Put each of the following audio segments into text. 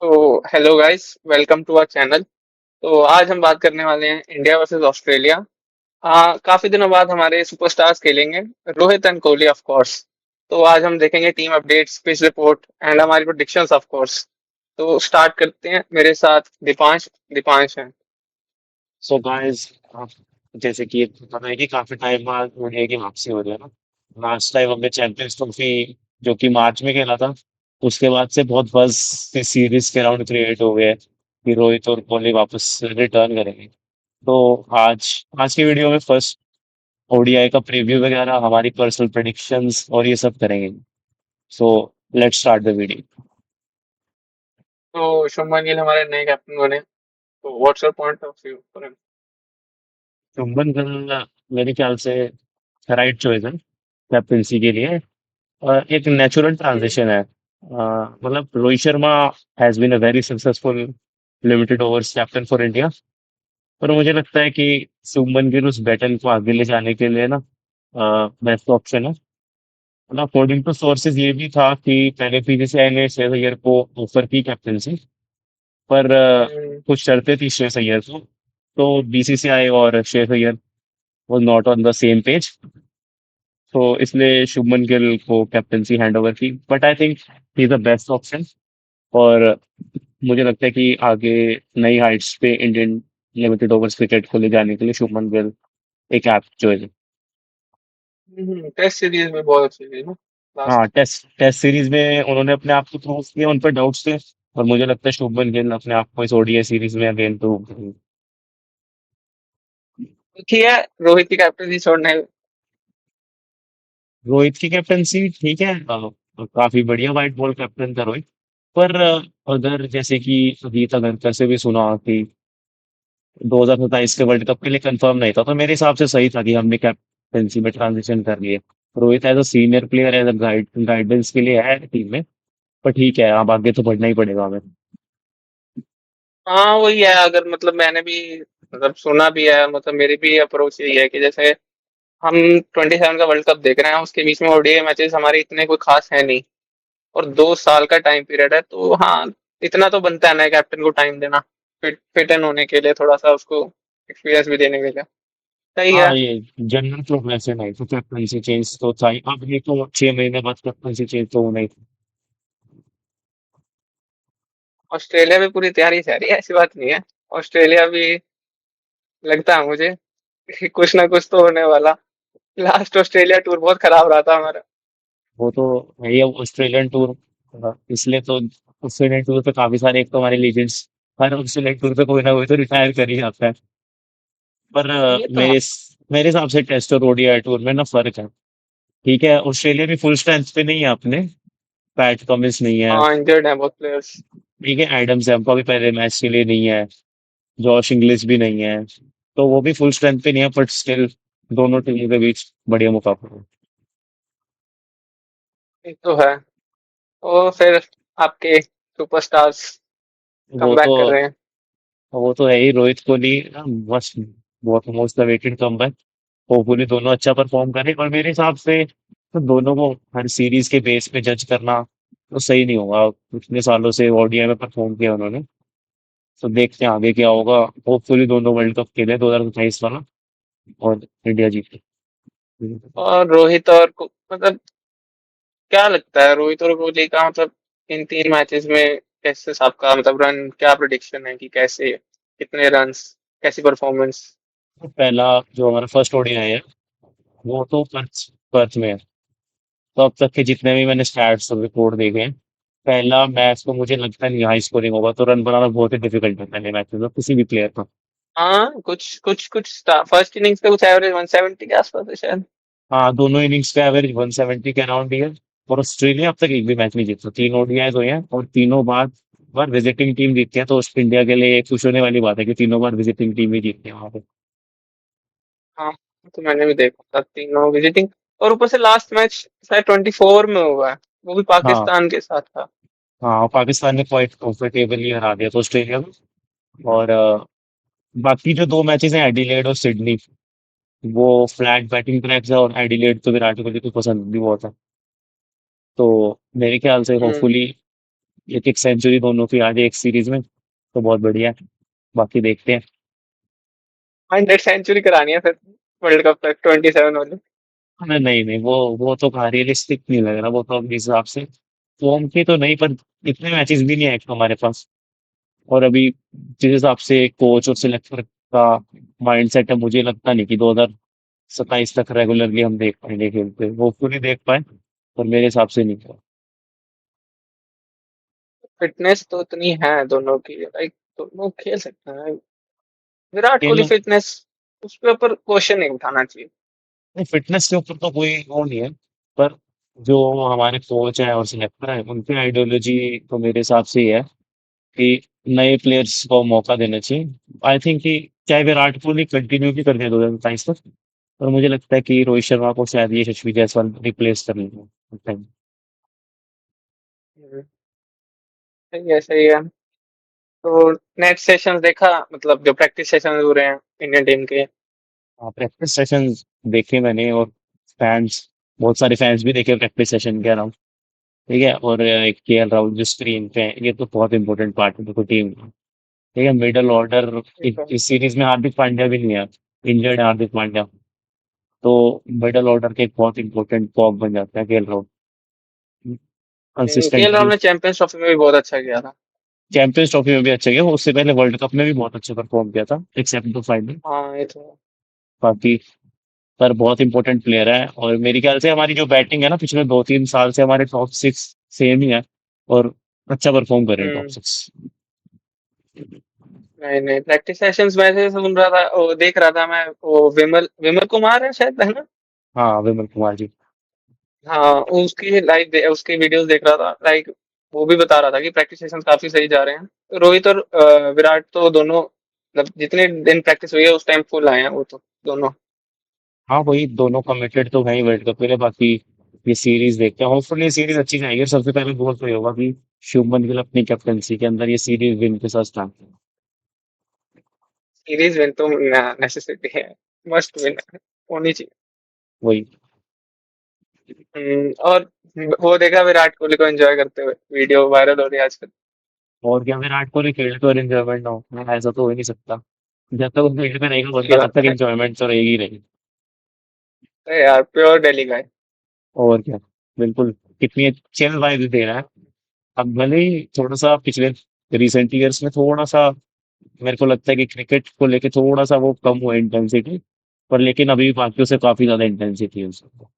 तो hello guys, welcome to our channel. तो आज हम बात करने वाले हैं इंडिया वर्सेस ऑस्ट्रेलिया। काफी दिनों बाद हमारे सुपरस्टार्स खेलेंगे, Rohit and Kohli of course. तो आज हम देखेंगे team updates, pitch report and हमारी प्रेडिक्शंस ऑफ कोर्स। तो स्टार्ट करते हैं, मेरे साथ दीपांश दीपांश है। सो गाइस, जैसे कि पता है कि काफी टाइम बाद ओडीआई की वापसी हो रही है ना। लास्ट टाइम हमने चैंपियंस ट्रॉफी जो कि मार्च में खेला था, उसके बाद से बहुत बस इस सीरीज के अराउंड क्रिएट हो गए कि रोहित और कोहली वापस रिटर्न करेंगे। तो आज आज की वीडियो में फर्स्ट ओडीआई का प्रीव्यू वगैरह, हमारी पर्सनल प्रेडिक्शंस और ये सब करेंगे। So let's start the video. तो शुभमन गिल हमारे नए कैप्टन बने। तो what's your point of view for him? चुंबन गिल मेरे ख्याल से राइट चॉइस है कैप्टनसी के लिए। एक नेचुरल ट्रांजिशन है। मतलब Rohit Sharma has been a very successful limited overs captain for India. पर मुझे लगता है कि शुभमन गिल उस बैटल को आगे ले जाने के लिए ना बेस्ट ऑप्शन है। मतलब अकॉर्डिंग टू सोर्सेज ये भी था कि पहले बीसीसीआई ने श्रेयस अय्यर को ऑफर की कैप्टनसी, पर कुछ शर्तें थी श्रेयस अय्यर को। तो बीसीसीआई और Shreyas Iyer was not on the same page. तो इसलिए शुभमन गिल को कैप्टनसी हैंड ओवर की, but I think he is the best option. और मुझे लगता है कि आगे नई हाइट्स पे इंडियन लिमिटेड ओवर्स क्रिकेट को ले जाने के लिए शुभमन गिल एक ऐप जो है। टेस्ट सीरीज में बहुत अच्छी थी ना हाँ, लास्ट। टेस्ट टेस्ट सीरीज में उन्होंने अपने आप को प्रूव किया, उन पर डाउट्स थे। और मुझे लगता है शुभमन गिल अपने आप को इस ओडीआई सीरीज में अगेन प्रूव करेंगे। ठीक है, रोहित की कैप्टनसी छोड़ने। रोहित की कैप्टनसी ठीक है, काफी बढ़िया व्हाइट बॉल कैप्टन था रोहित। पर अगर जैसे कि अभी तक अंतर से भी सुना कि 2027 के वर्ल्ड कप के लिए कंफर्म नहीं था, तो मेरे हिसाब से सही था कि हमने कैप्टनसी में ट्रांजिशन कर लिए। Rohit as a senior player, as a guidance के लिए है टीम में। पर ठीक है, अब आगे तो बढ़ना ही पड़ेगा हमें। हाँ वही है, अगर मतलब मैंने भी मतलब सुना भी है, मतलब मेरी भी अप्रोच यही है कि जैसे हम 27 का वर्ल्ड कप देख रहे हैं, उसके बीच में ओडीआई मैचेस हमारे इतने कोई खास है नहीं। और 2 साल का टाइम पीरियड है, तो हाँ इतना तो बनता है नए कैप्टन को टाइम देना, फिट फिट इन होने के लिए, थोड़ा सा उसको एक्सपीरियंस भी देने के लिए। सही हाँ, है। ये जनरल प्रोग्रेशन है तो कैप्टनसी चेंज तो था ही। अब ये तो 6 महीने बाद कैप्टनसी चेंज तो होना ही था। ऑस्ट्रेलिया भी पूरी तैयारी से आ रही है, ऐसी बात नहीं है। ऑस्ट्रेलिया भी लगता है मुझे कि कुछ ना कुछ तो होने वाला। लास्ट ऑस्ट्रेलिया टूर बहुत खराब रहा था हमारा। वो तो है ही। अब ऑस्ट्रेलियन टूर, इसलिए तो ऑस्ट्रेलियन टूर पे काफी सारे, एक तो हमारे लीजेंड्स हर ऑस्ट्रेलियन टूर पे कोई ना कोई तो रिटायर कर ही जाता है। पर ये तो है। मेरे हिसाब से टेस्ट और ओडीआई टूर में ना फर्क है। ठीक है, ऑस्ट्रेलिया भी फुल स्ट्रेंथ पे नहीं है अपने। पैट कमिंस नहीं है। हाँ इंजर्ड है बहुत प्लेयर्स। ठीक है, एडम जैम्पा भी पहले मैच के लिए नहीं है। जॉश इंग्लिश भी नहीं है। तो वो भी फुल स्ट्रेंथ पे नहीं है, बट स्टिल दोनों टीमों के बीच बढ़िया मुकाबला है। ये तो है। और फिर आपके सुपरस्टार्स वो कम बैक तो कर रहे हैं। वो तो है ही, रोहित कोहली मस्त, बहुत मोस्ट अवेटेड कमबैक। होपफुली दोनों अच्छा परफॉर्म करें, और मेरे हिसाब से तो दोनों को हर सीरीज के बेस पे जज करना तो सही नहीं होगा। इतने सालों से ओडीआई में परफॉर्म किया उन्होंने। तो देखते हैं आगे क्या होगा। होपफुली दोनों वर्ल्ड कप खेले 2027 वाला, और इंडिया जीते। और रोहित और मतलब क्या लगता है, रोहित और कोहली का मतलब इन 3 मैचेस में कैसे सबका मतलब रन, क्या प्रिडिक्शन है कि कैसे, कितने रन्स, कैसी परफॉर्मेंस? तो पहला जो हमारा फर्स्ट ओडीआई है, वो तो पर्थ पर्थ में है। तो अब तक के जितने भी मैंने स्टैट्स और रिपोर्ट देखे हैं, पहला मैच तो मुझे लगता नहीं हाई स्कोरिंग होगा। तो रन बनाना बहुत ही डिफिकल्ट है पहले मैच में, तो किसी भी प्लेयर का। हाँ कुछ फर्स्ट इनिंग्स पे कुछ एवरेज 170 के आसपास है शायद। हाँ, दोनों इनिंग्स का एवरेज 170 के अराउंड ही है। और ऑस्ट्रेलिया अब तक एक भी मैच नहीं जीता, 3 ओडीआईज हुए हैं और तीनों बार विजिटिंग टीम जीतती है। तो इंडिया के लिए एक खुश होने वाली बात है कि तीनों बार विजिटिंग टीम ही जीतती है वहां पे। हाँ तो मैंने भी देखा था तीनों विजिटिंग। और ऊपर से लास्ट मैच शायद 24 में हुआ है, वो भी हाँ। पाकिस्तान के साथ था। हाँ, और पाकिस्तान ने क्वाइट कंफर्टेबली हरा दिया था ऑस्ट्रेलिया को। और बाकी जो दो मैचेस हैं, एडिलेड और सिडनी, वो फ्लैट बैटिंग ट्रैक्स है। और एडिलेड तो विराट कोहली को पसंद भी बहुत है। तो मेरे ख्याल से हम्म। होपफुली एक एक सेंचुरी दोनों की आ जाए एक सीरीज में तो बहुत बढ़िया है। बाकी देखते हैं। 100 सेंचुरी करानी है फिर वर्ल्ड कप तक 27 वाली। नहीं नहीं नहीं, वो तो कहाँ रियलिस्टिक नहीं लग रहा, वो तो अपने हिसाब से फॉर्म की तो नहीं, पर इतने मैचेस भी नहीं है एक तो हमारे पास। और अभी जिस हिसाब से कोच और सिलेक्टर का माइंडसेट है, मुझे लगता नहीं कि 2027 तक रेगुलरली हम देख पाएंगे खेलते, वो पूरी देख पाए, पर मेरे हिसाब से नहीं। फिटनेस तो इतनी है दोनों की, लाइक दोनों खेल सकते हैं। विराट कोहली खेलने फिटनेस, उसके ऊपर क्वेश्चन नहीं उठाना चाहिए। नहीं, फिटनेस के ऊपर तो कोई वो नहीं है, पर जो हमारे कोच हैं और सिलेक्टर हैं उनकी आइडियोलॉजी तो मेरे हिसाब से ये है कि नए प्लेयर्स को मौका देना चाहिए। आई थिंक कि चाहे विराट कोहली कंटिन्यू भी कर दे 2027 तक, पर मुझे लगता है कि रोहित शर्मा को शायद ये यशस्वी जायसवाल रिप्लेस कर लेंगे। हम्म, सही है सही है। तो नेट सेशंस देखा, मतलब जो प्रैक्टिस सेशन हो रहे हैं इंडियन टीम के। हाँ, प्रैक्टिस सेशन देखे मैंने, और फैंस, बहुत सारे फैंस भी देखे प्रैक्टिस सेशन के अराउंड। ठीक है, और एक केएल राहुल जो स्क्रीन पे है, ये तो बहुत इंपॉर्टेंट पार्ट है देखो टीम का। ठीक है, मिडल ऑर्डर ठीक है। इस सीरीज में हार्दिक पांड्या भी नहीं है, इंजर्ड है हार्दिक पांड्या। तो मिडल ऑर्डर के एक बहुत इंपॉर्टेंट कॉग बन जाता है KL Rahul KL Rahul consistently. ने चैंपियंस ट्रॉफी में भी बहुत अच्छा किया था। चैंपियंस ट्रॉफी में भी अच्छा गया, उससे पहले वर्ल्ड कप में भी बहुत अच्छा परफॉर्म किया था एक्सेप्ट द फाइनल। हाँ ये तो बाकी पर बहुत इंपॉर्टेंट प्लेयर है, और मेरे ख्याल से हमारी जो बैटिंग है ना पिछले 2-3 साल से हमारे टॉप सिक्स सेम ही है, और अच्छा परफॉर्म कर रहे हैं टॉप हम्म। सिक्स। नहीं नहीं, प्रैक्टिस सेशंस में से सुन रहा था, वो देख रहा था मैं, वो विमल विमल कुमार है शायद, है ना? हाँ, विमल कुमार जी। हाँ, उसकी उसकी वीडियोस देख रहा था, लाइक वो भी बता रहा था कि प्रैक्टिस सेशंस काफी सही जा रहे हैं। रोहित और विराट तो दोनों, मतलब जितने दिन प्रैक्टिस हुई है उस टाइम फुल आए हैं वो तो दोनों। हाँ, वही दोनों कमिटेड तो है ही वर्ल्ड कप के लिए। बाकी ये सीरीज देखते हैं, होपफुली ये सीरीज अच्छी जाएगी, और सबसे पहले गोल तो ये होगा कि शुभमन गिल अपनी कैप्टनसी के अंदर ये सीरीज विन के साथ स्टार्ट करें। सीरीज विन तो नेसेसिटी है, मस्ट विन होनी चाहिए। वही। और वो देखा विराट कोहली को एंजॉय करते हुए, वीडियो वायरल हो रही है आजकल। और क्या, विराट कोहली खेल के और एंजॉयमेंट ना हो, ऐसा तो हो ही नहीं सकता। जब तक वो फील्ड पे रहेगा सही बंदा तब तक बात है। एंजॉयमेंट तो रहेगी ही रहेगी। अरे यार, प्योर दिल्ली गाय। और क्या, बिल्कुल। कितनी चिल वाइब दे रहा है। अब भले ही थोड़ा सा पिछले रिसेंट ईयर्स में थोड़ा सा मेरे को लगता है कि क्रिकेट को लेके थोड़ा सा वो कम हुआ इंटेंसिटी, पर लेकिन अभी भी बाकियों से काफी ज्यादा इंटेंसिटी है उसको।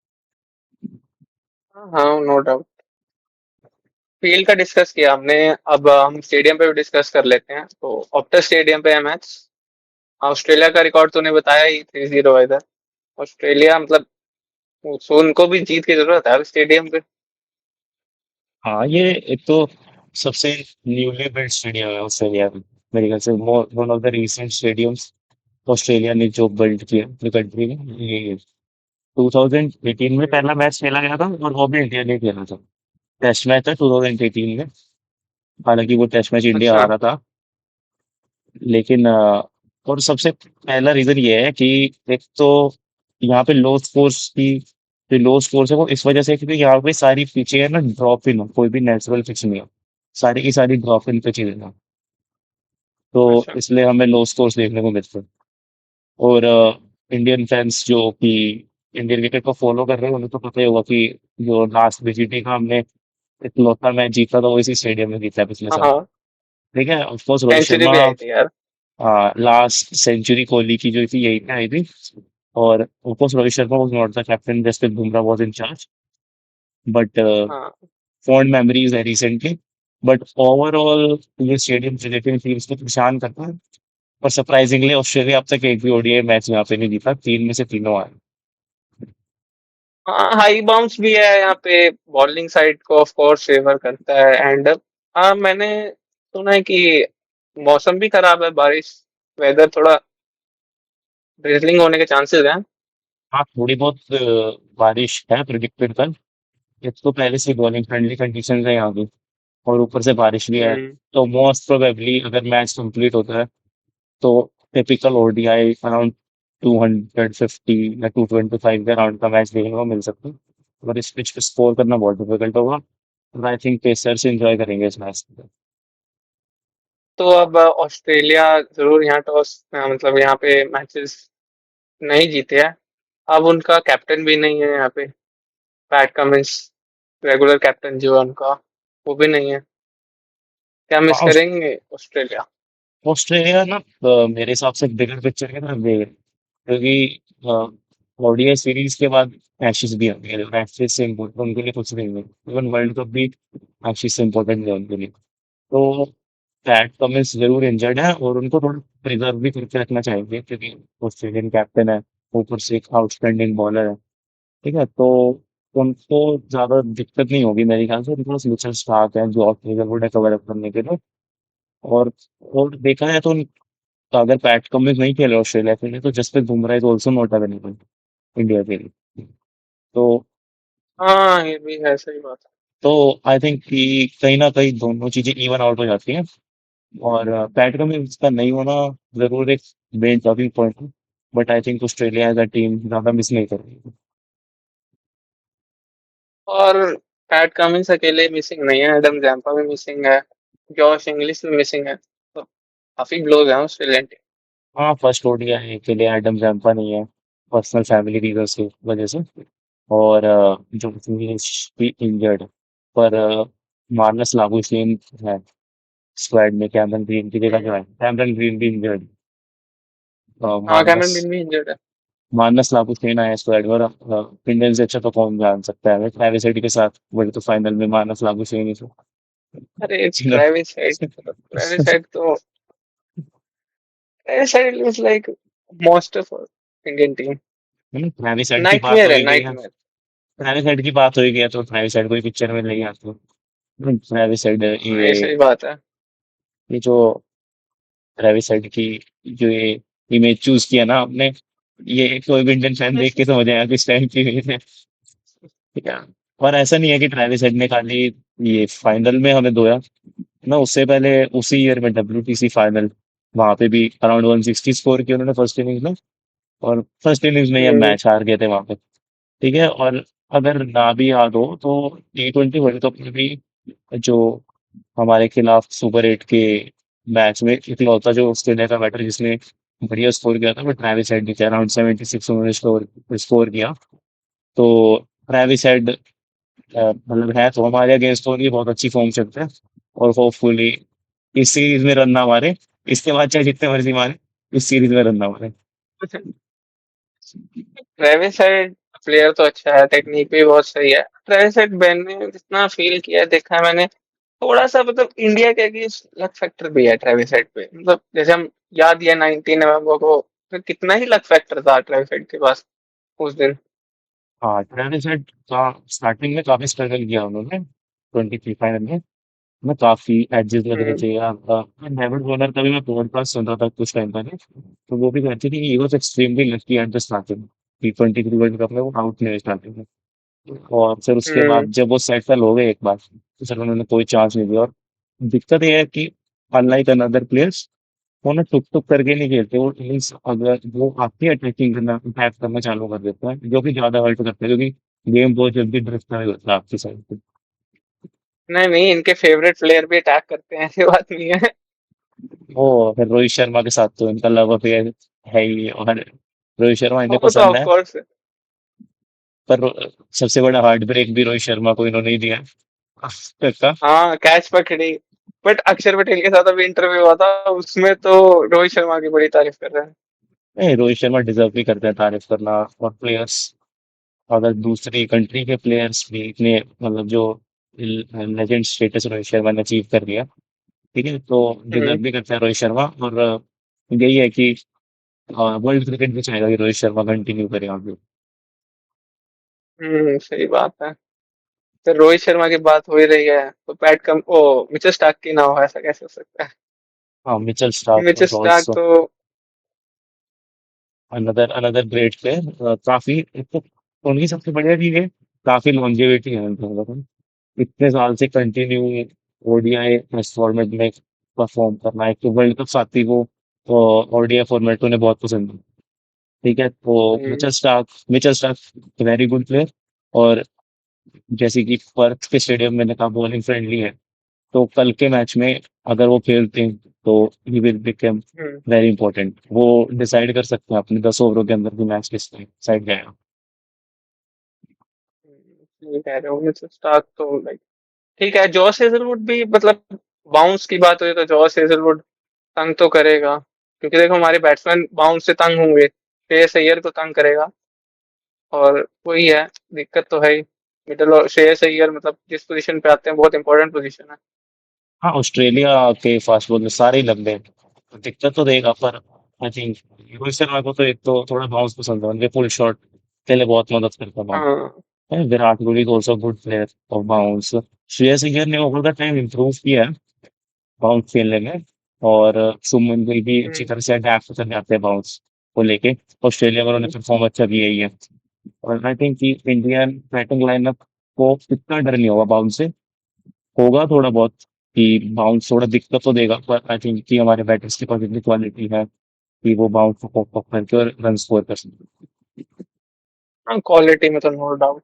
हाँ नो डाउट। फील्ड का डिस्कस किया हमने, अब हम स्टेडियम पे भी डिस्कस कर लेते हैं। तो ऑप्टा स्टेडियम पे है मैच। ऑस्ट्रेलिया का रिकॉर्ड तूने बताया ही, 3-0 है इधर। ऑस्ट्रेलिया मतलब, सो उनको भी जीत की जरूरत है स्टेडियम पे। हाँ, ये एक तो सबसे न्यूली बिल्ड स्टेडियम है ऑस्ट्रेलिया में, मेरे ख्याल से one of the recent stadiums Australia ने जो बिल्ड किया अपनी कंट्री में, ये 2018 में हम्म, पहला मैच खेला गया था, और वो भी इंडिया ने खेला था। टेस्ट मैच था 2018 में, हालांकि वो टेस्ट मैच इंडिया अच्छा। हारा था। लेकिन और सबसे पहला रीजन ये है कि एक तो यहाँ पे लो स्कोर्स की, जो लो स्कोर्स है वो इस वजह से है क्योंकि यहाँ पे सारी पिचें है ना ड्रॉप इन, कोई भी नेचुरल पिच नहीं है, सारी की सारी ड्रॉप इन पिचें है। तो अच्छा। इसलिए हमें लो स्कोर्स देखने को मिलते हैं। और इंडियन फैंस जो कि इंडियन क्रिकेट को फॉलो कर रहे हैं उन्हें तो पता ही होगा कि जो लास्ट बीजीटी का हमने इकलौता मैच जीता था वो इसी स्टेडियम में जीता है पिछले हाँ साल। हाँ, ठीक है, ऑफकोर्स रोहित सेंचुरी शर्मा, भी आई थी यार। लास्ट सेंचुरी कोहली की जो थी यही पे आई थी। और of course Rohit Sharma was not the captain, Jasprit Bumrah was in charge, but हाँ फॉन्ड मेमोरीज है रिसेंटली। बट ओवरऑल ये स्टेडियम रिलेटेड टीम्स को परेशान करता है। और सरप्राइजिंगली ऑस्ट्रेलिया अब तक एक भी ओडीआई मैच यहाँ पे नहीं जीता, 3 में से तीनों आए। हाँ, हाई बाउंस भी है यहाँ पे, बॉलिंग साइड को ऑफ कोर्स फेवर करता है। एंड हाँ, मैंने सुना है कि मौसम भी खराब है, बारिश, वेदर थोड़ा ड्रिजलिंग होने के चांसेस हैं। हाँ, थोड़ी बहुत बारिश है प्रिडिक्टेड कल। एक तो पहले से बॉलिंग फ्रेंडली कंडीशन है यहाँ की, और ऊपर से बारिश भी है। हम्म। तो मोस्ट प्रोबेबली अगर मैच कंप्लीट होता है तो टिपिकल ओडीआई अराउंड 250 या 225 के अराउंड का मैच देखने को मिल सकता है। और इस पिच पे स्कोर करना बहुत डिफिकल्ट होगा। आई थिंक पेसर्स एंजॉय करेंगे इस मैच को। तो अब ऑस्ट्रेलिया जरूर यहाँ टॉस मतलब यहाँ पे मैचेस नहीं जीते हैं। अब उनका कैप्टन भी नहीं है यहाँ पे, पैट कमिंस, रेगुलर कैप्टन जो है उनका, वो भी नहीं है। क्या मिस हाँ, करेंगे ऑस्ट्रेलिया? ऑस्ट्रेलिया ना मेरे हिसाब से बिगर पिक्चर के तरफ देख क्योंकि ओडीआई सीरीज के बाद एशेज भी होंगे, एशेज से इम्पोर्टेंट उनके लिए कुछ नहीं है। इवन वर्ल्ड कप भी एशेज से इम्पोर्टेंट है उनके लिए। तो पैट कमिंस जरूर इंजर्ड है और उनको थोड़ा प्रिजर्व भी करके रखना चाहिए क्योंकि ऑस्ट्रेलियन कैप्टन है, ऊपर से एक आउटस्टैंडिंग बॉलर है। ठीक है, तो उनको ज्यादा दिक्कत नहीं होगी मेरे ख्याल से। उनके पास मिचेल स्टार्क है जो ऑस्ट्रेलिया को कवर अप करने के लिए। और और देखा है तो अगर पैट कमिंस नहीं खेले ऑस्ट्रेलिया के लिए तो Jasprit Bumrah is also not available India के लिए। तो हाँ ये भी है, सही बात है। तो आई थिंक कि कहीं ना कहीं दोनों चीजें इवन आउट हो जाती हैं। और पैट कमिंस का नहीं होना जरूर एक मेन टॉकिंग पॉइंट है। But I think Australia as a team ज्यादा मिस नहीं करेगी। और पैट कमिंस अकेले मिसिंग नहीं है, एडम जैम्पा भी मिसिंग है, जॉश इंग्लिश भी मिसिंग है, तो काफी ब्लोज हैं ऑस्ट्रेलियन टीम। हाँ, फर्स्ट ओडीआई के लिए एडम जैम्पा नहीं है, पर्सनल फैमिली रीजन से वजह से। और जो इंग्लिश भी इंजर्ड, पर मार्नस लाबुशेन है स्क्वाड में। कैमरन ग्रीन की जगह जो है, कैमरन ग्रीन भी इंजर्ड। हाँ मार्नस कैमरन ग्रीन भी इंजर्ड है। मार्नस लाबुशेन आया स्क्वाड में। और इंडियन से अच्छा तो कौन जान सकता है ट्रेविस हेड के साथ वर्ल्ड कप फाइनल में मार्नस लाबुशेन ही तो अरे जिन्हों- ट्रेविस हेड तो, Travis head is like most of Indian team. Travis head की बात नाइटमेयर है, होगी है। नाइटमेयर। ट्रेविस हेड की बात होगी है तो ट्रेविस हेड कोई पिक्चर में नहीं आते। ट्रेविस हेड हाँ ये सही बात है। ये जो ट्रेविस हेड की जो ये इमेज चूज किया ना आपने, ये कोई भी इंडियन फैन देख के समझ आया किस टाइम की इमेज है। ठीक है। और ऐसा नहीं है कि ट्रेविस हेड ने खाली ये फाइनल में हमें धोया ना, उससे पहले उसी ईयर में डब्ल्यूटीसी फाइनल, वहां पे भी अराउंड 160 स्कोर किया उन्होंने फर्स्ट इनिंग्स में। और फर्स्ट इनिंग्स में ये हम्म। मैच हार गए थे वहां पे। ठीक है। और अगर ना भी याद हो तो T20 वर्ल्ड कप में भी जो हमारे खिलाफ सुपर 8 के मैच में इकलौता जो ऑस्ट्रेलिया का बैटर जिसने बढ़िया स्कोर किया था वो ट्रेविस हेड ने किया। अराउंड 76 उन्होंने स्कोर स्कोर किया। तो ट्रेविस हेड मतलब है तो हमारे अगेंस्ट तो उनकी बहुत अच्छी फॉर्म चलते हैं। और होपफुली इस सीरीज में रन ना मारे, इसके बाद चाहे जितने मर्जी मारे, इस सीरीज में रन ना मारे। ट्रेविस हेड प्लेयर तो अच्छा है, टेक्निक भी बहुत सही है। ट्रेविस हेड मैंने जितना फील किया है, देखा है मैंने, थोड़ा सा मतलब इंडिया के अगेंस्ट लक फैक्टर भी है ट्रेविस हेड पे। मतलब जैसे हम याद किया 19 नवंबर को, तो कितना ही लक फैक्टर था ट्रेविस हेड के पास उस दिन। हाँ, ट्रेविस हेड का स्टार्टिंग में काफी स्ट्रगल किया उन्होंने 23 फाइनल में काफी एडजेस लग रहे हम्म। थे यार। डेविड वार्नर का भी मैं पॉडकास्ट सुन रहा था कुछ टाइम पहले, तो वो भी कहते थे कि he was extremely lucky at the starting. T23 world cup में वो आउट नहीं हुए स्टार्टिंग में। और फिर उसके हम्म। बाद जब वो सेटल हो गए एक बार तो फिर उन्होंने कोई चांस नहीं दिया। और दिक्कत ये है कि अनलाइक अनदर प्लेयर्स, वो ना टुक टुक करके नहीं खेलते। वो मीन्स अगर वो आपकी अटैकिंग करना अटैक करना चालू कर देते हैं जो कि ज्यादा हर्ट करता है क्योंकि गेम बहुत जल्दी ड्रिफ्ट नहीं होता है आपकी साइड पे। नहीं नहीं, इनके फेवरेट प्लेयर भी अटैक करते हैं, ऐसी बात नहीं है। ओ, फिर रोहित शर्मा के साथ तो इनका लव अफेयर है ही। और रोहित शर्मा इन्हें वो तो पसंद ऑफ है। कोर्स। पर सबसे बड़ा हार्ट ब्रेक भी रोहित शर्मा को इन्होंने ही दिया है का। हाँ कैच पकड़ी। बट अक्षर पटेल के साथ अभी इंटरव्यू हुआ था, उसमें तो रोहित शर्मा की बड़ी तारीफ कर रहे हैं। नहीं, रोहित शर्मा डिजर्व भी करते हैं तारीफ करना। और प्लेयर्स, अगर दूसरी कंट्री के प्लेयर्स भी इतने मतलब जो लेजेंड स्टेटस रोहित शर्मा ने अचीव कर लिया, ठीक है, तो हम्म। डिजर्व भी करते हैं रोहित शर्मा। और यही है कि वर्ल्ड क्रिकेट भी चाहेगा कि रोहित शर्मा कंटिन्यू करे आगे। सही बात है। तो रोहित शर्मा की बात हो ही रही है, तो पैट कम ओ मिचेल स्टार्क की ना हो, ऐसा कैसे हो सकता है? हाँ, Mitchell Starc Mitchell was Starc also तो, अनदर अनदर ग्रेट प्लेयर। काफी एक तो उनकी सबसे बढ़िया चीज है, काफी लॉन्जेविटी है उनके अंदर। इतने साल से कंटिन्यू ओडीआई टेस्ट फॉर्मेट में परफॉर्म करना। एक तो वर्ल्ड कप साथी वो ओडीआई फॉर्मेट उन्हें बहुत पसंद है। ठीक है, तो hmm, Mitchell Starc very good player. और जैसे कि पर्थ के स्टेडियम मैंने कहा बॉलिंग फ्रेंडली है, तो कल के मैच में अगर वो खेलते हैं तो he will become hmm, very important. वो डिसाइड कर सकते हैं अपने 10 ओवरों के अंदर कि मैच किस साइड जाएगा। ये कह रहे हो मिचेल स्टार्क तो लाइक ठीक है। जॉस हेजलवुड भी मतलब बाउंस की बात हुई तो जॉस हेजलवुड तंग तो करेगा, क्योंकि देखो हमारे बैट्समैन बाउंस से तंग होंगे, श्रेयस अय्यर को तंग करेगा। और वही है, दिक्कत तो है ही। मिडल और श्रेयस अय्यर मतलब जिस पोजीशन पे आते हैं बहुत इंपॉर्टेंट पोजीशन है। हाँ, ऑस्ट्रेलिया के फास्ट बॉलर सारे ही लंबे हैं, तो दिक्कत तो देगा, पर आई थिंक रोहित शर्मा को तो एक तो थोड़ा बाउंस पसंद है, उनके पुल शॉट के लिए बहुत मदद करता है बाउंस। हाँ। Virat Kohli is also good player of bounce. Shreyas Iyer ने ओवर द टाइम इम्प्रूव किया है बाउंस खेलने में, और शुभमन गिल भी अच्छी हम्म, तरह से अडेप्ट कर जाते हैं बाउंस को लेके। ऑस्ट्रेलिया में उन्होंने हम्म, परफॉर्म अच्छा किया ही है। और आई थिंक कि इंडियन बैटिंग लाइनअप को इतना डर नहीं होगा बाउंस से। होगा थोड़ा बहुत कि बाउंस थोड़ा दिक्कत तो देगा, पर आई थिंक कि हमारे बैटर्स के पास इतनी क्वालिटी है कि वो बाउंस को पॉप अप करके और रन स्कोर कर सकते हैं। हाँ क्वालिटी में तो नो डाउट।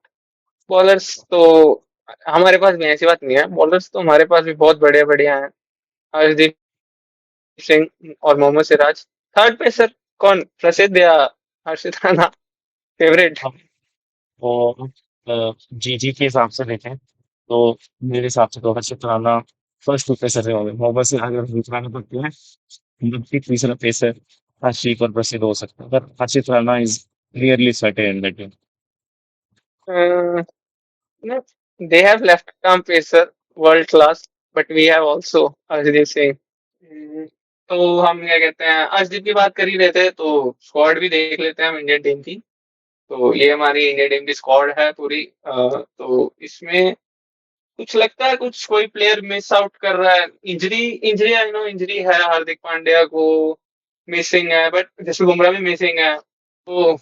बॉलर्स तो हमारे पास भी ऐसी बात नहीं है, बॉलर्स तो हमारे पास भी बहुत बढ़िया बढ़िया हैं। हरदीप सिंह और मोहम्मद सिराज। थर्ड पेसर कौन, प्रसिद्ध या हर्षित राणा फेवरेट? अब वो जी जी के हिसाब से देखें तो मेरे हिसाब से तो हर्षित राणा फर्स्ट पेसर रहे होंगे। मोहम्मद सिराज और हर्षित राणा तो क्या है, मतलब कि तीसरा पेसर आशिक और प्रसिद्ध हो सकता है, पर Harshit Rana is clearly certain in that team. No, they have left arm pacer world class, but we have also Arjdeep Singh। तो हम क्या कहते हैं, अर्शदीप की बात कर ही रहे थे तो स्क्वाड भी देख लेते हैं हम इंडियन टीम की। तो ये हमारी इंडियन टीम की स्क्वाड है पूरी। तो इसमें कुछ लगता है कुछ कोई प्लेयर मिस आउट कर रहा है, injury injury I know injury है, हार्दिक पांड्या को मिसिंग है, बट जैसे बुमराह भी मिसिंग है तो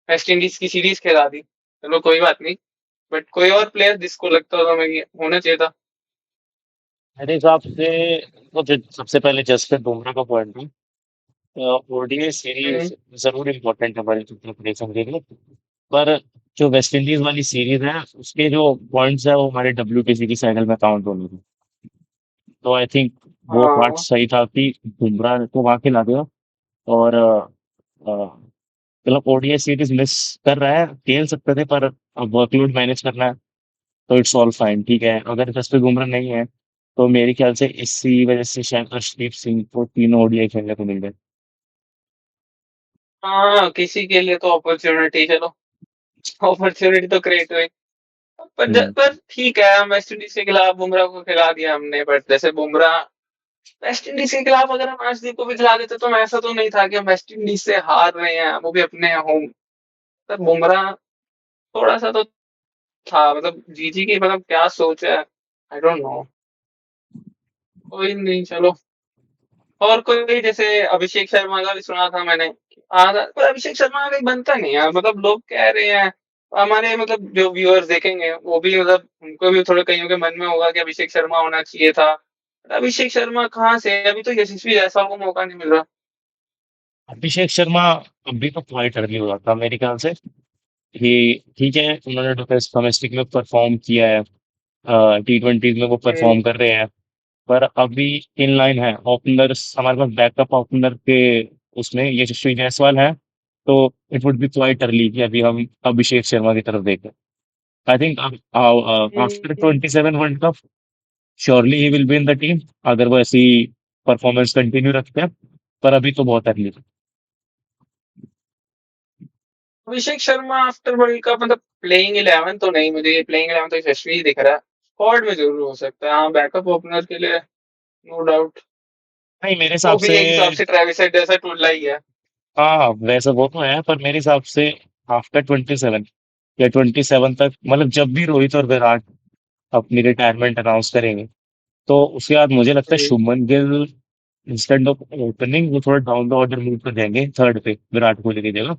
वेस्ट इंडीज की सीरीज खेला दी, चलो कोई बात नहीं। बट कोई और प्लेयर जिसको लगता हो तो हमें ये होना चाहिए था। मेरे हिसाब से तो सबसे पहले जसप्रीत बुमराह का पॉइंट है। ओडीआई हम्म, सीरीज जरूर इम्पोर्टेंट है हमारी प्रिपरेशन के लिए, पर जो वेस्ट इंडीज वाली सीरीज है उसके जो पॉइंट्स है वो हमारे डब्ल्यूटीसी की साइकिल में काउंट होने थे। तो आई थिंक वो पार्ट हाँ। सही था कि बुमराह को वहां खिला दिया। और मतलब ओडीआई सीरीज मिस कर रहा है, खेल सकते थे, पर अब वर्कलोड मैनेज करना है, तो इट्स ऑल फाइन, ठीक है। अगर जसप्रीत बुमराह नहीं है तो मेरे ख्याल से इसी वजह से शायद अर्शदीप सिंह को तीनों ओडीआई खेलने को मिल गए। हाँ किसी के लिए तो अपॉर्चुनिटी, चलो अपॉर्चुनिटी तो क्रिएट हुई। हम्म। पर ठीक है, हम वेस्ट इंडीज के खिलाफ बुमराह को खिला दिया हमने, बट जैसे बुमराह वेस्ट इंडीज के खिलाफ अगर हम अर्शदीप को भी खिला देते तो ऐसा तो नहीं था कि हम वेस्ट इंडीज से हार रहे हैं, वो भी अपने होम। पर बुमराह थोड़ा सा तो था, मतलब जीजी की मतलब क्या सोच है, आई डोंट नो। कोई नहीं, चलो। और कोई जैसे अभिषेक शर्मा का भी सुना था मैंने, आधा पर अभिषेक शर्मा का कहीं बनता नहीं यार, मतलब लोग कह रहे हैं। हमारे मतलब जो व्यूअर्स देखेंगे वो भी मतलब उनको भी थोड़े कईयों के मन में होगा कि अभिषेक शर्मा होना चाहिए था। अभिषेक शर्मा कहाँ से है? अभी तो यशस्वी जायसवाल को मौका नहीं मिल रहा। अभिषेक शर्मा अभी तो क्वाइट अर्ली हुआ था मेरे ख्याल से, कि ठीक है उन्होंने डोमेस्टिक में परफॉर्म किया है, टी20 में वो हम्म, परफॉर्म कर रहे हैं, पर अभी इन लाइन है ओपनर्स हमारे पास, बैकअप ओपनर के उसमें यशस्वी जायसवाल है, तो it would be quite early कि अभी हम अभिषेक शर्मा की तरफ देखें। I think after hmm, 27 world cup surely he will be in the team, अगर वो ऐसी परफॉर्मेंस कंटिन्यू रखते हैं, पर अभी तो बहुत अर्ली है। Abhishek Sharma after world cup मतलब प्लेइंग 11 तो नहीं, मुझे ये प्लेइंग 11 तो यशस्वी ही दिख रहा है। स्क्वाड में जरूर हो सकता है, हाँ बैकअप ओपनर के लिए नो डाउट। नहीं, मेरे वो हिसाब भी से एक हिसाब से ट्रेविस हेड जैसा टुल्ला ही है। हाँ वैसे वो तो है, पर मेरे हिसाब से आफ्टर 27 या 27 तक, मतलब जब भी रोहित और विराट अपनी रिटायरमेंट अनाउंस करेंगे, तो उसके बाद मुझे लगता है जी। Shubman Gill instant of opening वो थोड़ा डाउन द ऑर्डर मूव कर जाएंगे थर्ड पे विराट कोहली की जगह।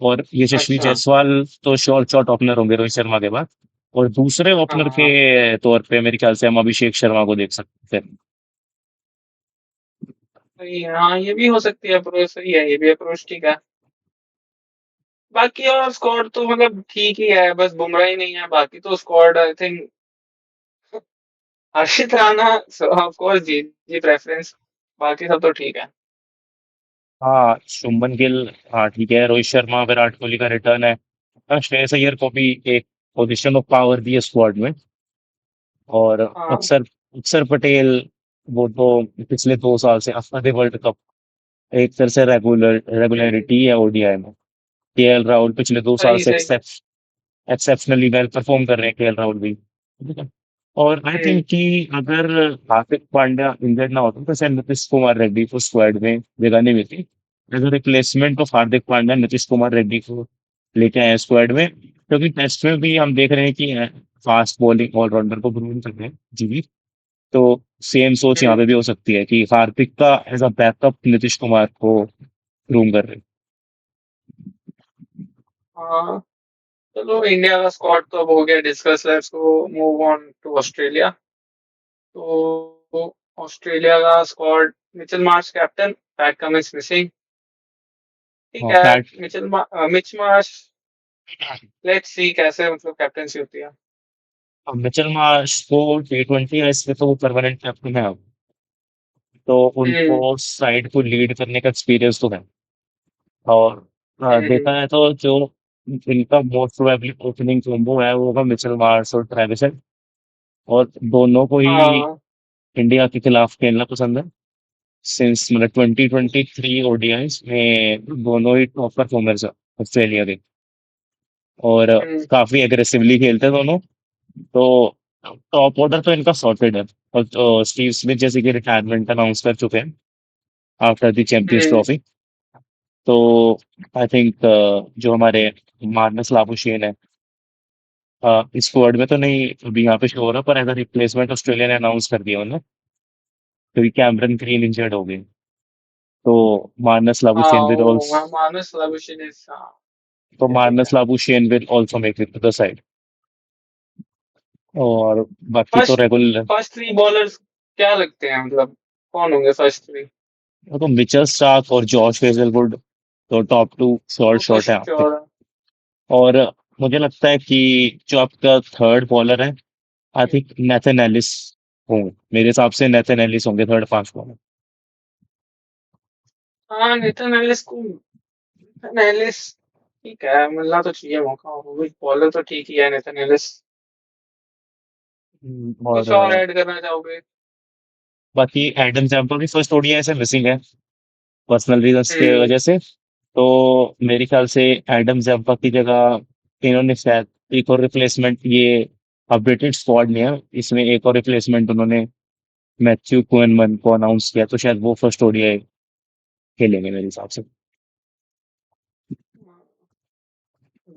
और यशस्वी अच्छा। जायसवाल तो शॉर्ट शॉर्ट ओपनर होंगे रोहित शर्मा के बाद, और दूसरे ओपनर के हाँ तौर पे मेरे ख्याल से हम अभिषेक शर्मा को देख सकते हैं। सही है, हाँ ये भी हो सकती है अप्रोच, सही है, ये भी अप्रोच ठीक है। बाकी और स्क्वाड तो मतलब ठीक ही है, बस बुमराह ही नहीं है, बाकी तो squad I think Harshit Rana ऑफ कोर्स जी जी प्रेफरेंस, बाकी सब तो ठीक है। हाँ, शुभमन गिल। हाँ ठीक है, रोहित शर्मा, विराट कोहली का रिटर्न है। हाँ, श्रेयस अय्यर को भी एक पोजीशन ऑफ पावर दी है स्क्वाड में। और हाँ। अक्सर अक्सर पटेल, वो तो पिछले 2 साल से after वर्ल्ड कप एक तरह से हम्म, रेगुलरिटी है ओडीआई में। केएल राहुल पिछले 2 साल सही से सही। एक्सेप्शनली वेल परफॉर्म कर रहे हैं, केएल राहुल भी, ठीक है। और आई हम्म, थिंक कि अगर हार्दिक पांड्या इंजर्ड ना होता तो शायद नीतीश कुमार रेड्डी को स्क्वाड में जगह नहीं मिलती। As a replacement of Hardik Pandya, Nitish Kumar Reddy को लेके आए स्क्वाड में, क्योंकि टेस्ट में भी हम देख रहे हैं कि फास्ट बॉलिंग ऑलराउंडर को ग्रूम कर रहे हैं जी। तो सेम सोच यहाँ हम्म, पे भी हो सकती है कि हार्दिक का as a backup Nitish Kumar को ग्रूम कर रहे हैं। हाँ। चलो इंडिया का स्क्वाड तो अब हो गया discuss, let's go move on to Australia. तो ऑस्ट्रेलिया का squad, Mitchell Marsh captain, Pat Cummins missing. ठीक हाँ, है। Pat. Mitch Marsh, let's see कैसे मतलब कैप्टनसी होती है। मिचेल मार्श को T20 है, इसमें तो वो परमानेंट कैप्टन है अब। तो उनको हम्म, साइड को लीड करने का एक्सपीरियंस तो है। और देखा हम्म, है तो जो इनका मोस्ट प्रोबेबली ओपनिंग कॉम्बो है वो होगा मिचेल मार्श और ट्रेविस हेड। और दोनों को ही हाँ। इंडिया के खिलाफ खेलना पसंद है। सिंस मतलब 2023 ओडीआईस में दोनों ही टॉप परफॉर्मर्स है ऑस्ट्रेलिया के। और हम्म, काफी एग्रेसिवली खेलते हैं दोनों। तो टॉप ऑर्डर तो इनका सॉर्टेड है। और स्टीव स्मिथ जैसे कि रिटायरमेंट अनाउंस कर चुके हैं after the champions hmm, trophy. तो आई थिंक जो हमारे मार्नस लाबुशेन है, इस स्क्वाड में तो नहीं अभी यहाँ पे शो हो रहा, पर एज अ रिप्लेसमेंट ऑस्ट्रेलिया ने अनाउंस कर दिया उन्हें, क्योंकि कैमरन ग्रीन इंजर्ड हो गए। तो मार्नस हाँ लाबुशेन विल वो ऑल्सो मानस लाबुशिन, हाँ। तो ये ठीक है। Marnus Labuschagne will also make it to the side. और बाकी तो first regular. First three bowlers क्या लगते हैं, मतलब कौन होंगे फर्स्ट थ्री? तो मिचेल स्टार्क और जॉश हेजलवुड तो टॉप टू शॉर्ट वो तो शॉट है आपके। श्योर है। और मुझे लगता है कि जो आपका थर्ड बॉलर है, आई हम्म, थिंक नेथन एलिस होंगे। मेरे हिसाब से नेथन एलिस होंगे थर्ड फास्ट बॉलर। हाँ नेथन एलिस को, नेथन एलिस ठीक है, मिलना तो चाहिए मौका, वो भी बॉलर तो ठीक ही है नेथन एलिस। और कुछ और ऐड करना चाहोगे? बाकी एडम जैम्पा भी फर्स्ट ओडीआई से मिसिंग है, पर्सनल रीजंस के हम्म, वजह से। तो मेरे ख्याल से एडम जैम्पा की जगह इन्होंने शायद एक और रिप्लेसमेंट, ये अपडेटेड स्क्वाड नहीं है, इसमें एक और रिप्लेसमेंट उन्होंने मैथ्यू क्विनमन को अनाउंस किया, तो शायद वो फर्स्ट ओडीआई खेलेंगे मेरे हिसाब से।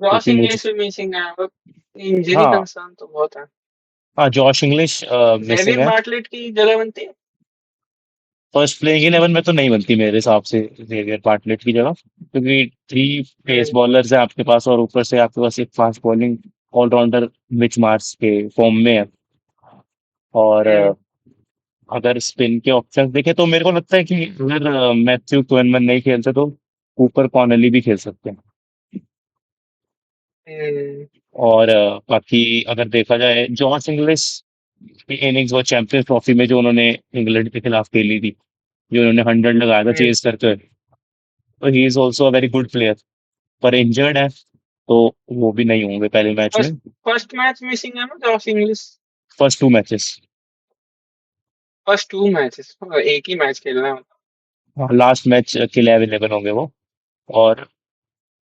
जॉश क्योंकि मुझे इंग्लिश भी मिसिंग है, मतलब इंजरी हाँ, कंसर्न तो बहुत है। हाँ, जॉश इंग्लिश मिसिंग जेवियर है। बार्टलेट की जगह बनती है। फर्स्ट प्लेइंग 11 में तो नहीं बनती मेरे हिसाब से जेवियर पार्टलेट की जगह, क्योंकि थ्री पेस हम्म, बॉलर्स है आपके पास और ऊपर से आपके पास एक fast bowling allrounder Mitch Marsh के फॉर्म में है। और हम्म, अगर स्पिन के ऑप्शंस देखें तो मेरे को लगता है कि अगर मैथ्यू क्विनमन नहीं खेलते तो ऊपर कॉर्नली भी खेल सकते हैं। हम्म, और बाकी अगर देखा जाए जॉश इंग्लिश की इनिंग्स वो चैंपियंस ट्रॉफी में जो उन्होंने इंग्लैंड के खिलाफ खेली थी, जो उन्होंने 100 लगाया था हम्म। चेज करके, तो he is also a very good player. पर इंजर्ड है तो वो भी नहीं होंगे पहले मैच में। फर्स्ट फर्स्ट मैच मिसिंग है ना Josh Inglis? First 2 matches. First two matches, एक ही मैच खेलना है मतलब। लास्ट मैच के लिए अवेलेबल होंगे वो। और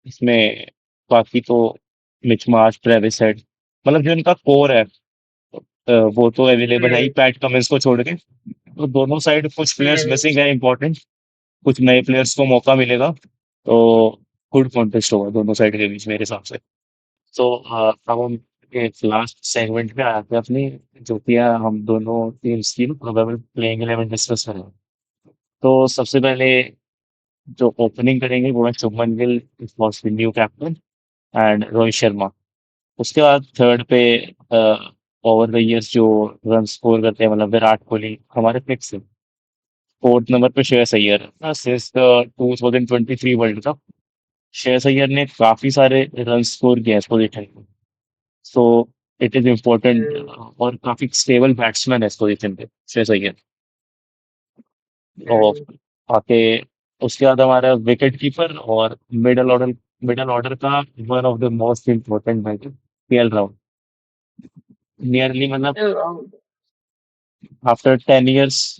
इसमें बाकी तो मिच मार्श, ट्रेविस हेड, मतलब जो इनका कोर है, वो तो अवेलेबल है ही हम्म, पैट कमिंस को छोड़ के। तो दोनों साइड कुछ प्लेयर्स हम्म, मिसिंग है इंपॉर्टेंट, कुछ नए प्लेयर्स को मौका मिलेगा। तो गुड कॉन्टेस्ट होगा दोनों साइड के बीच मेरे हिसाब से। तो अब हम एक लास्ट सेगमेंट पे आते हैं अपनी, जो कि है हम दोनों टीम्स की प्रोबेबल प्लेइंग 11 डिस्कस करें। तो सबसे पहले जो ओपनिंग करेंगे वो है Shubman Gill, new captain, and Rohit Sharma. उसके बाद थर्ड पे ओवर द इयर्स जो रन स्कोर करते हैं, मतलब विराट कोहली हमारे फिक्स है। फोर्थ नंबर पे Shreyas Iyer since the 2023 world cup. Shreyas Iyer ने काफी सारे रन स्कोर किए इस पोजीशन पे। सो इट इज इम्पोर्टेंट, हम्म, और काफी स्टेबल बैट्समैन है इस पोजीशन पे श्रेयस अय्यर। और हम्म, आके उसके बाद हमारा विकेट कीपर और मिडल ऑर्डर का one of the most important है केएल राहुल। नियरली मतलब आफ्टर 10 इयर्स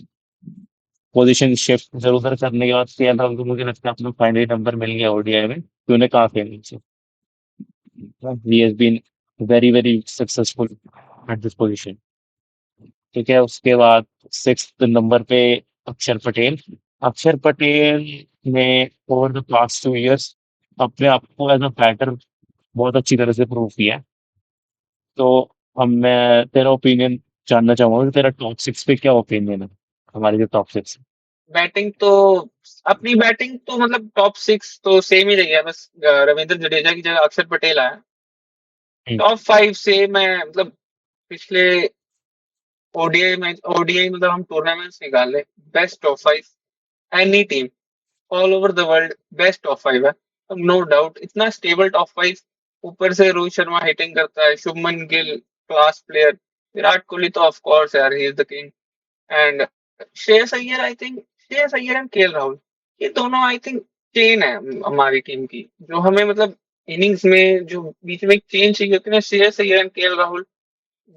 पोजीशन शिफ्ट इधर उधर करने के बाद केएल राहुल को मुझे लगता है अपना फाइनली नंबर मिल गया ओडीआई में कि उन्हें कहाँ खेलना चाहिए। He has been very very successful at this position. ठीक है, उसके बाद 6th नंबर पे अक्षर पटेल। अक्षर पटेल ने ओवर द पास्ट 2 इयर्स अपने आप को एज अ बैटर बहुत अच्छी तरह से प्रूव किया है। तो अब मैं तेरा ओपिनियन जानना चाहूंगा कि तेरा टॉप 6 पे क्या ओपिनियन है, हमारे जो टॉप 6। बैटिंग तो अपनी बैटिंग तो मतलब टॉप 6 तो सेम ही रही है, बस रविंद्र जडेजा की जगह अक्षर पटेल आया। टॉप 5 से मैं मतलब पिछले ओडीआई मतलब हम टूर्नामेंट्स निकाल लें, best top 5 any team all over the world, best top 5 है, नो डाउट। इतना स्टेबल टॉप 5, ऊपर से रोहित शर्मा हिटिंग करता है, शुभमन गिल क्लास प्लेयर, विराट कोहली तो ऑफ कोर्स यार, he is the king. And Shreyas Iyer, I think Shreyas Iyer and KL Rahul, ये दोनों आई थिंक चेन है हमारी टीम की, जो हमें मतलब इनिंग्स में जो बीच में एक चेन चाहिए होती है ना, श्रेयस अय्यर एंड केएल राहुल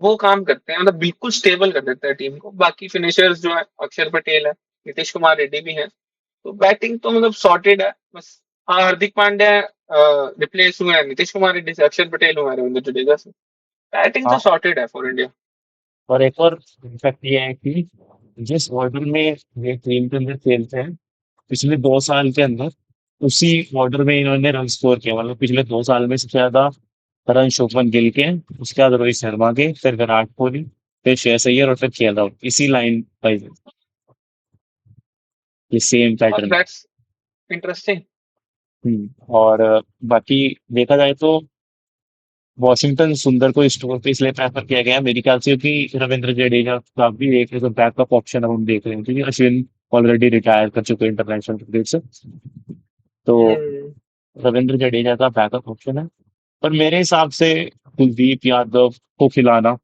वो काम करते हैं, मतलब बिल्कुल स्टेबल कर देते हैं टीम को। बाकी फिनिशर्स जो है अक्षर पटेल है, नीतीश कुमार रेड्डी भी है, तो बैटिंग तो मतलब सॉर्टेड है बस। हाँ, हार्दिक पांड्या रिप्लेस हुए हैं नीतीश कुमार रेड्डी से, अक्षर पटेल हुए हैं रविंद्र जडेजा से, बैटिंग तो हाँ, सॉर्टेड है फॉर इंडिया। और एक और इम्पैक्ट ये है कि जिस ऑर्डर में ये टीम के अंदर खेलते हैं पिछले 2 साल के अंदर, उसी ऑर्डर में इन्होंने रन स्कोर किया। मतलब पिछले 2 साल में सबसे ज्यादा रन शुभमन गिल के हैं, उसके बाद रोहित शर्मा के, फिर विराट कोहली, फिर श्रेयस अय्यर और फिर केएल राहुल, इसी लाइन वाइज ये सेम और पैटर्न। That's interesting. और बाकी देखा जाए तो वॉशिंगटन सुंदर को स्टोर पे इसलिए प्रेफर किया गया है मेरे ख्याल से, क्योंकि रविंद्र जडेजा का भी एक बैकअप ऑप्शन हम देख रहे हैं, क्योंकि अश्विन ऑलरेडी रिटायर कर चुके हैं इंटरनेशनल क्रिकेट से। तो हम्म, रविंद्र जडेजा का बैकअप ऑप्शन है। पर मेरे हिसाब से कुलदीप यादव को खिलाना,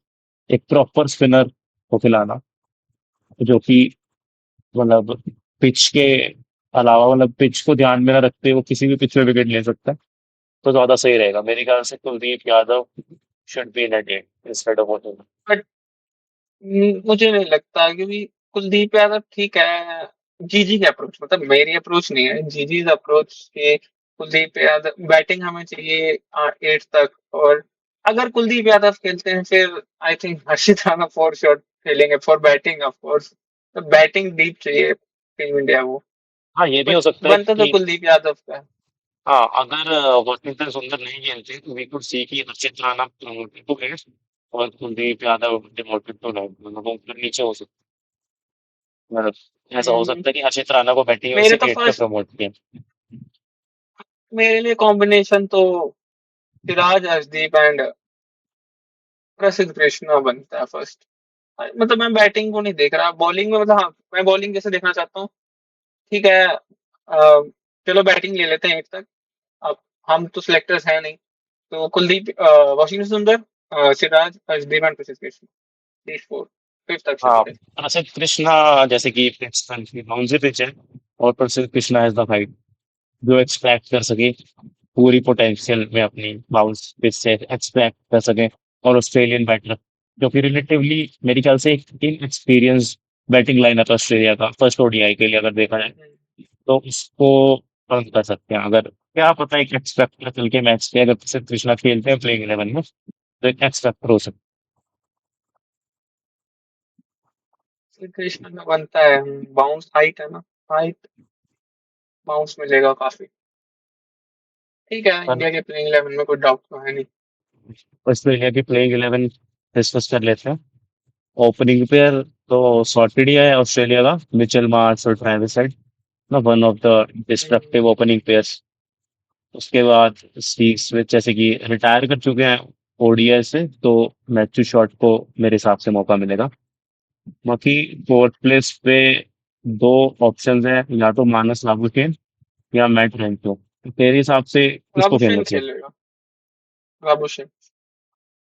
एक प्रॉपर स्पिनर को खिलाना, जो कि मतलब पिच के अलावा, मतलब पिच को ध्यान में न रखते वो किसी भी पिच में विकेट ले सकता है, तो ज्यादा सही रहेगा मेरे ख्याल से। Kuldeep Yadav should be in a team instead of auto. But मुझे नहीं लगता, क्योंकि कुलदीप यादव ठीक है, जीजी की अप्रोच मतलब मेरी अप्रोच नहीं है, जीजी अप्रोच के कुलदीप यादव बैटिंग हमें चाहिए 8 तक। और अगर कुलदीप यादव खेलते हैं फिर आई think Harshit Rana for sure खेलेंगे फॉर बैटिंग ऑफ कोर्स, तो बैटिंग डीप चाहिए टीम इंडिया को। हाँ, ये भी बट हो सकता है बनता तो कि कुलदीप यादव का है। हाँ, अगर वॉशिंगटन सुंदर नहीं खेलते तो वी कुड सी कि Harshit Rana promoted to S और Kuldeep Yadav demoted to nine, मतलब वो ऊपर नीचे हो सकता है। मतलब ऐसा हो हम्म, सकता है कि हर्षित राणा को बैटिंग में मेरे से तो 8 पे फर्स्ट, प्रमोट किया। मेरे लिए कॉम्बिनेशन तो सिराज अर्शदीप एंड प्रसिद्ध कृष्णा बनता है फर्स्ट। मतलब मैं बैटिंग को नहीं देख रहा, बॉलिंग में मतलब हाँ मैं बॉलिंग जैसे देखना चाहता हूँ। ठीक है, चलो बैटिंग ले लेते हैं 8 तक। अब हम तो सिलेक्टर्स हैं नहीं, तो कुलदीप, वॉशिंगटन सुंदर, सिराज अर्शदीप एंड प्रसिद्ध कृष्णा, these four, फिफ्थ अक्षर हाँ, पटेल। प्रसिद्ध कृष्णा जैसे कि पिच की बाउंड्री पिच है, और प्रसिद्ध कृष्णा हैज द हाइट जो एक्सट्रैक्ट कर सके पूरी पोटेंशियल में अपनी बाउंस पिच से एक्सट्रैक्ट कर सके। और ऑस्ट्रेलियन बैटर जो कि रिलेटिवली मेरे ख्याल से एक इनएक्सपीरियंस बैटिंग लाइनअप ऑस्ट्रेलिया का फर्स्ट ओडीआई के लिए अगर देखा जाए, तो उसको बंद कर सकते हैं। अगर क्या पता है कि एक्सपेक्टर चल के मैच के अगर सिर्फ कृष्णा खेलते हैं प्लेइंग 11 में, तो एक एक्सपेक्टर हो सकता श्री कृष्ण में बनता है, बाउंस हाइट है ना, हाइट बाउंस मिलेगा काफी। ठीक है, है। इंडिया के प्लेइंग 11 में कोई डाउट तो है नहीं। ऑस्ट्रेलिया की प्लेइंग 11 डिस्कस कर लेते हैं। ओपनिंग पेयर तो सॉर्टेड ही है ऑस्ट्रेलिया का, मिचेल मार्श और ट्रेविस हेड, ना one of the destructive hmm, opening pairs. उसके बाद स्टीव स्मिथ जैसे कि रिटायर कर चुके हैं ओडीआई से, तो मैथ्यू शॉट को मेरे हिसाब से मौका मिलेगा। बाकी फोर्थ प्लेस पे दो ऑप्शंस हैं, या तो मानस लाबुशेन या मैट रेंचो। तेरे हिसाब से किसको खेलना लाबुशेन चाहिए? खेलेगा। लाबुशेन।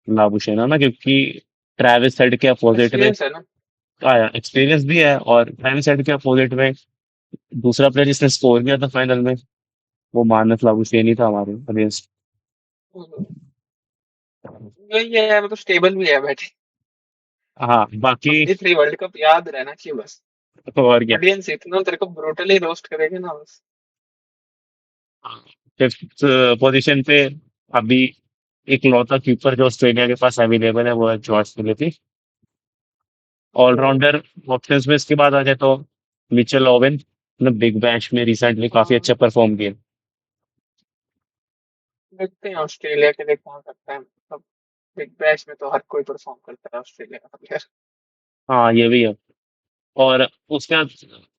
लाबुशेन है ना, क्योंकि ट्रेविस हेड के अपोजिट में एक्सपीरियंस है ना। आया, एक्सपीरियंस भी है, और ट्रेविस हेड के अपोजिट में दूसरा प्लेयर जिसने स्कोर किया था फाइनल में, वो मानस लाबुशेन ही था हमारे अगेंस्ट। यही है, मतलब स्टेबल भी है बैटिंग। हाँ बाकी। अपनी 3 वर्ल्ड कप याद रहना चाहिए बस। और क्या। ऑडियंस इतना तेरे को ब्रूटली रोस्ट करेगा ना बस। फिफ्थ पोजीशन पे अभी एक लौता कीपर जो ऑस्ट्रेलिया के पास अवेलेबल है वो है जॉर्ज फिलिपी। ऑलराउंडर ऑप्शंस में इसके बाद आ जाए तो मिचेल ओवेन ने बिग बैश में रिसेंटली काफी अच्छा हाँ, परफॉर्म किया। देखते हैं ऑस्ट्रेलिया के लिए कौन करता है, मतलब बिग बैश में तो हर कोई परफॉर्म करता है ऑस्ट्रेलिया का प्लेयर। हाँ ये भी है। और उसके बाद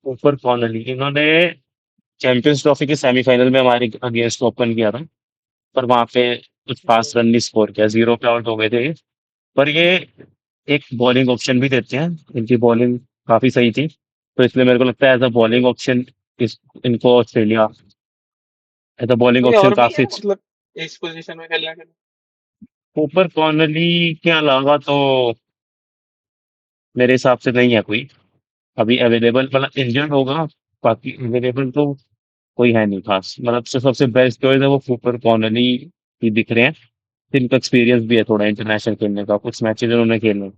ऊपर कॉर्नरली इन्होंने चैंपियंस ट्रॉफी के सेमीफाइनल में हमारे अगेंस्ट ओपन किया था, पर वहां पे कुछ खास रन नहीं स्कोर किया, 0 पे आउट हो गए थे ये। पर ये एक बॉलिंग ऑप्शन भी देते हैं, इनकी बॉलिंग काफी सही थी, तो इसलिए मेरे को लगता है एज अ बॉलिंग ऑप्शन इस इनको ऑस्ट्रेलिया एज अ बॉलिंग कोई ऑप्शन और भी काफी है अच्छा। मतलब इस पोजीशन में खेलने के लिए? ऊपर कॉर्नरली के अलावा तो मेरे हिसाब से नहीं है कोई अभी अवेलेबल, मतलब इंजर्ड होगा। बाकी अवेलेबल तो कोई है नहीं खास, मतलब सबसे बेस्ट चॉइस है वो ऊपर कॉर्नरली ही दिख रहे हैं, जिनका एक्सपीरियंस भी है थोड़ा इंटरनेशनल खेलने का, कुछ मैचेस उन्होंने खेलने।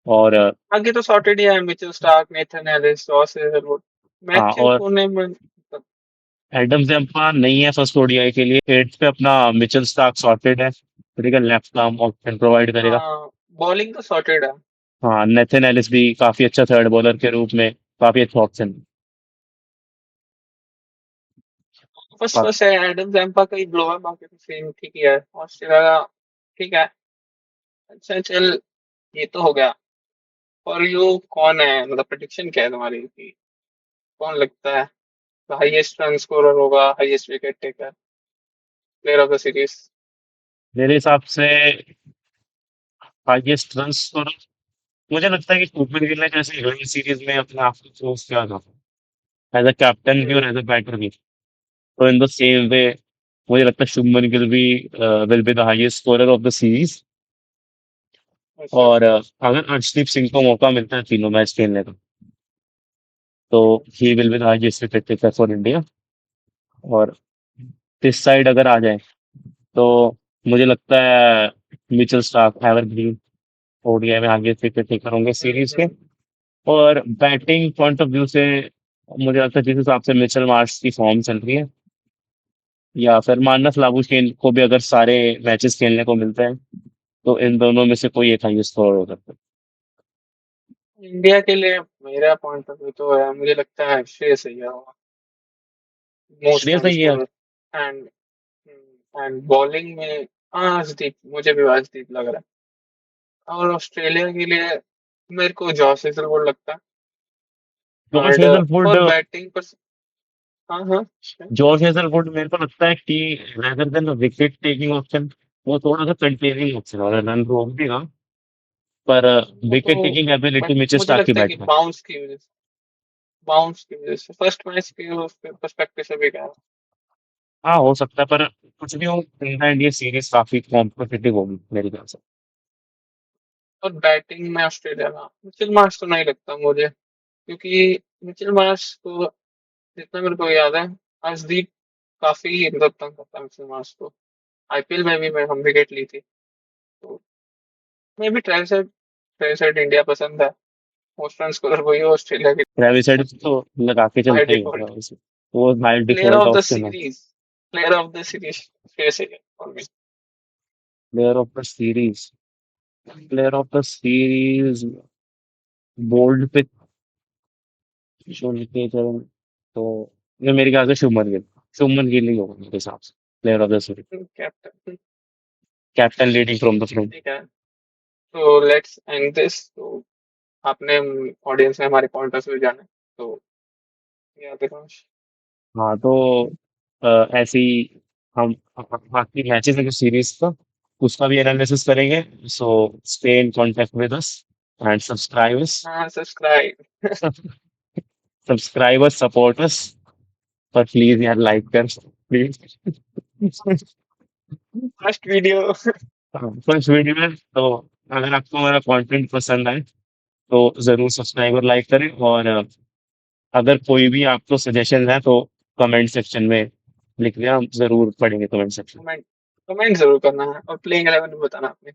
और आगे तो सॉर्टेड ही है, Mitchell Starc, Nathan Ellis, Josh Hazlewood. हाँ, मैथ्यू और कूने में मतलब। एडम जम्पा नहीं है फर्स्ट ओडीआई के लिए, एट्थ पे अपना मिचेल स्टार्क सॉर्टेड है, ठीक है, लेफ्ट आर्म ऑप्शन प्रोवाइड करेगा। हाँ, बॉलिंग तो सॉर्टेड है। हाँ नेथन एलिस भी काफी अच्छा थर्ड बॉलर के रूप में काफी अच्छा ऑप्शन। फर्स्ट फर्स्ट है, एडम जैम्पा का ही ब्लो है, बाकी तो सेम ठीक ही है ऑस्ट्रेलिया का। ठीक है। अच्छा चल, ये तो हो गया। और यू कौन है, मतलब प्रेडिक्शन क्या है तुम्हारी कि कौन लगता है हाईएस्ट रन स्कोरर होगा, highest wicket taker, player of the series? मेरे हिसाब से हाईएस्ट रन स्कोर, मुझे लगता है कि शुभमन गिल ने जैसे रन सीरीज में अपने आप को प्रूव किया था, एज अ कैप्टन भी और एज अ बैटर भी, तो इन द सेम वे मुझे लगता है शुभमन गिल भी will be the highest scorer of the series. अच्छा। और अगर अर्शदीप सिंह को मौका मिलता है तीनों मैच खेलने का, तो he will be the highest wicket taker for India. और इस साइड अगर आ जाए तो मुझे लगता है मिचेल स्टार्क एवरग्रीन ओडीआई में आगे विकेट टेकर होंगे सीरीज के। हम्म। और बैटिंग पॉइंट ऑफ व्यू से मुझे लगता है जिस हिसाब से मिचेल मार्श की फॉर्म चल रही है, या फिर मानस लाबुशेन को भी अगर सारे मैचेस खेलने को मिलते हैं, तो इन दोनों में से कोई एक हाईएस्ट स्कोर हो सकता है। इंडिया के लिए मेरा पॉइंट ऑफ व्यू तो है, मुझे लगता है श्रेयस अय्यर होगा most Shreyas run Iyer. Scorer. And and bowling में अर्शदीप, मुझे भी अर्शदीप लग रहा है। और ऑस्ट्रेलिया के लिए मेरे को जॉस हेजलवुड लगता है। Josh and Hazlewood. For batting पर, हाँ हाँ sure। जॉश हेजलवुड मेरे को लगता है कि rather than wicket taking option, वो थोड़ा सा कंटेनिंग ऑप्शन है, रन रोक देगा, पर वो विकेट तो, टेकिंग बट एबिलिटी मिचेल मुझे स्टार्क की लगता है कि बैट में। बाउंस की वजह से फर्स्ट मैच के पर्सपेक्टिव से भी कह। हाँ हो सकता है, पर कुछ भी हो, इंडिया सीरीज काफी कॉम्पिटिटिव होगी मेरे ख्याल से। और बैटिंग में ऑस्ट्रेलिया का मिचेल मार्श तो नहीं लगता मुझे, क्योंकि मिचेल मार्श को जितना मेरे को याद है, अर्शदीप काफी मतलब तंग करता है मिचेल मार्श को। आईपीएल में भी मैं हम विकेट ली थी, तो मैं भी ट्रेविस हेड इंडिया पसंद है। मोस्ट रन स्कोरर वही है ऑस्ट्रेलिया के। ट्रेविस हेड तो लगा के बाय चलता ही होगा डिफॉल्ट वैसे, वो by player default of the option है। Series, player of the series Shreyas Iyer for me। Player of the series, player of the series bold पे चुन के चलो, तो ये मेरे ख्याल से शुभमन गिल ही होगा मेरे हिसाब से player of the series, captain. Captain leading from the front. ठीक है, तो लेट्स एंड दिस। तो आपने ऑडियंस ने हमारे पॉइंट ऑफ व्यू जाने, तो ये अधिकांश। हाँ तो ऐसे ही हम बाकी मैचेस है जो सीरीज का, उसका भी एनालिसिस करेंगे। So stay in contact with us and subscribe us, हाँ, subscribe. Subscribe us, support us. पर प्लीज यार लाइक कर please. First video. First video में तो अगर आपको मेरा कंटेंट पसंद आए तो जरूर सब्सक्राइब और लाइक करें, और अगर कोई भी आपको सजेशन है तो कमेंट सेक्शन में लिख दें, हम जरूर पढ़ेंगे कमेंट सेक्शन। कमेंट कमेंट जरूर करना है और प्लेइंग 11 भी बताना आपने।